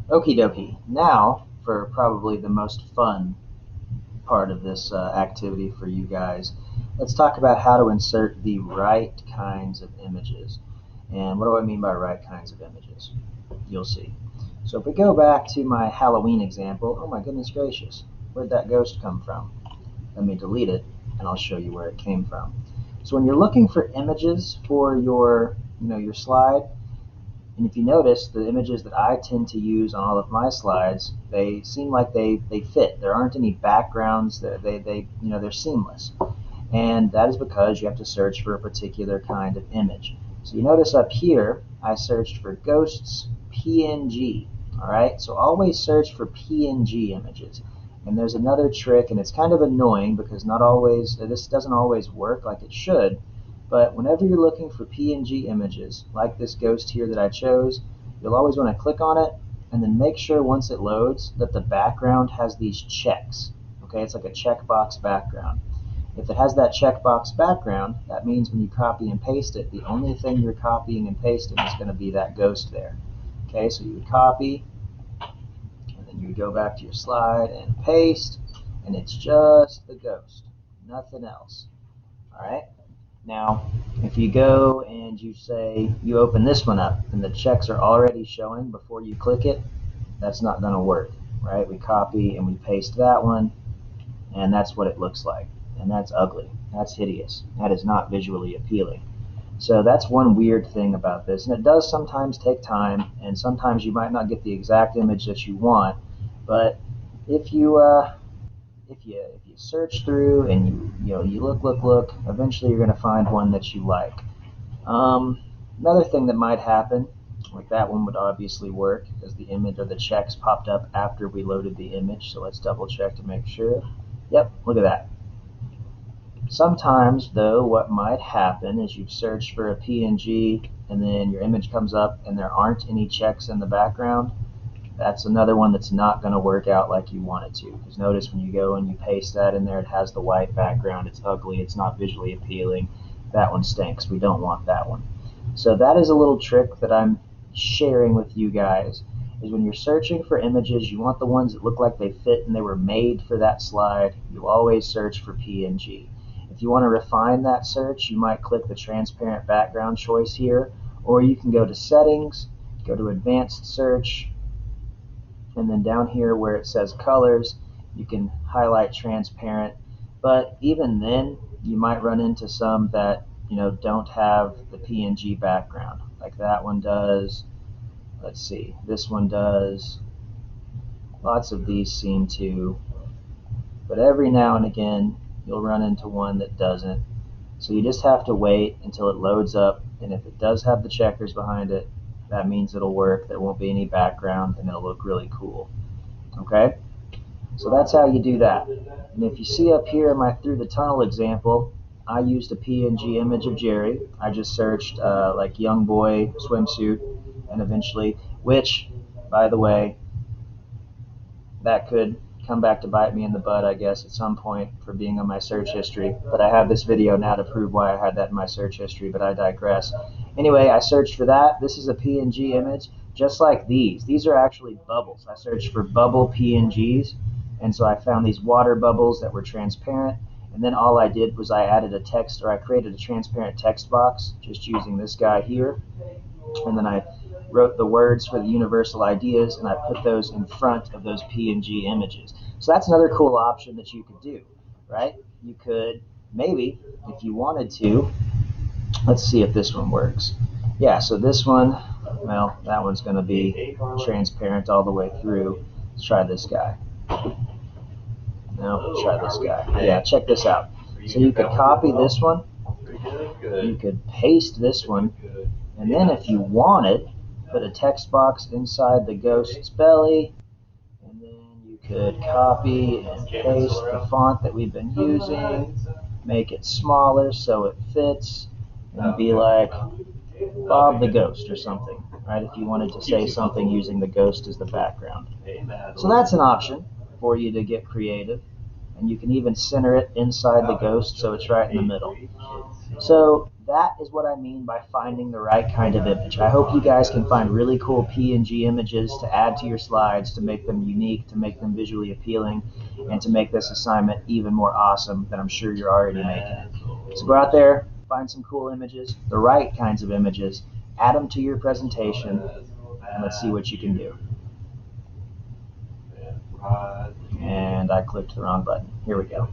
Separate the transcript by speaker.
Speaker 1: Okie dokie. Now, for probably the most fun part of this activity for you guys, let's talk about how to insert the right kinds of images. And what do I mean by right kinds of images? You'll see. So if we go back to my Halloween example, oh my goodness gracious, where'd that ghost come from? Let me delete it and I'll show you where it came from. So when you're looking for images for your slide, and if you notice, the images that I tend to use on all of my slides, they seem like they fit. There aren't any backgrounds. They're seamless. And that is because you have to search for a particular kind of image. So you notice up here, I searched for ghosts PNG. All right, so always search for PNG images. And there's another trick, and it's kind of annoying because this doesn't always work like it should. But whenever you're looking for PNG images, like this ghost here that I chose, you'll always want to click on it and then make sure once it loads that the background has these checks. Okay, it's like a checkbox background. If it has that checkbox background, that means when you copy and paste it, the only thing you're copying and pasting is going to be that ghost there. Okay, so you would copy, and then you would go back to your slide and paste, and it's just the ghost, nothing else. All right. Now, if you go and you open this one up and the checks are already showing before you click it, that's not going to work, right? We copy and we paste that one, and that's what it looks like. And that's ugly. That's hideous. That is not visually appealing. So that's one weird thing about this. And it does sometimes take time, and sometimes you might not get the exact image that you want. But if you search through and you look, eventually you're going to find one that you like. Another thing that might happen, like that one would obviously work, because the image or the checks popped up after we loaded the image. So let's double check to make sure. Yep, look at that. Sometimes, though, what might happen is you've searched for a PNG and then your image comes up and there aren't any checks in the background. That's another one that's not going to work out like you want it to. Because notice when you go and you paste that in there, it has the white background. It's ugly. It's not visually appealing. That one stinks. We don't want that one. So that is a little trick that I'm sharing with you guys, is when you're searching for images, you want the ones that look like they fit and they were made for that slide. You always search for PNG. If you want to refine that search, you might click the transparent background choice here, or you can go to settings, go to advanced search, and then down here where it says colors, you can highlight transparent. But even then, you might run into some that don't have the PNG background, like that one does. Let's see, this one does. Lots of these seem to, but every now and again you'll run into one that doesn't. So you just have to wait until it loads up, and if it does have the checkers behind it, that means it'll work. There won't be any background and it'll look really cool. Okay? So that's how you do that. And if you see up here in my through the tunnel example, I used a PNG image of Jerry. I just searched like young boy swimsuit, and eventually, which, by the way, that could come back to bite me in the butt, I guess, at some point for being on my search history. But I have this video now to prove why I had that in my search history, but I digress. Anyway, I searched for that. This is a PNG image, just like these. These are actually bubbles. I searched for bubble PNGs, and so I found these water bubbles that were transparent. And then all I did was I added a text, or I created a transparent text box just using this guy here. And then I wrote the words for the universal ideas, and I put those in front of those PNG images. So that's another cool option that you could do, right? You could maybe, if you wanted to, let's see if this one works. Yeah, so this one, well, that one's going to be transparent all the way through. Let's try this guy. No, let's try this guy. Yeah, check this out. So you could copy this one, you could paste this one, and then if you wanted, put a text box inside the ghost's belly, and then you could copy and paste the font that we've been using, make it smaller so it fits, and be like Bob the Ghost or something, right? If you wanted to say something using the ghost as the background. So that's an option for you to get creative, and you can even center it inside the ghost so it's right in the middle. So that is what I mean by finding the right kind of image. I hope you guys can find really cool PNG images to add to your slides, to make them unique, to make them visually appealing, and to make this assignment even more awesome than I'm sure you're already making it. So go out there, find some cool images, the right kinds of images, add them to your presentation, and let's see what you can do. And I clicked the wrong button. Here we go.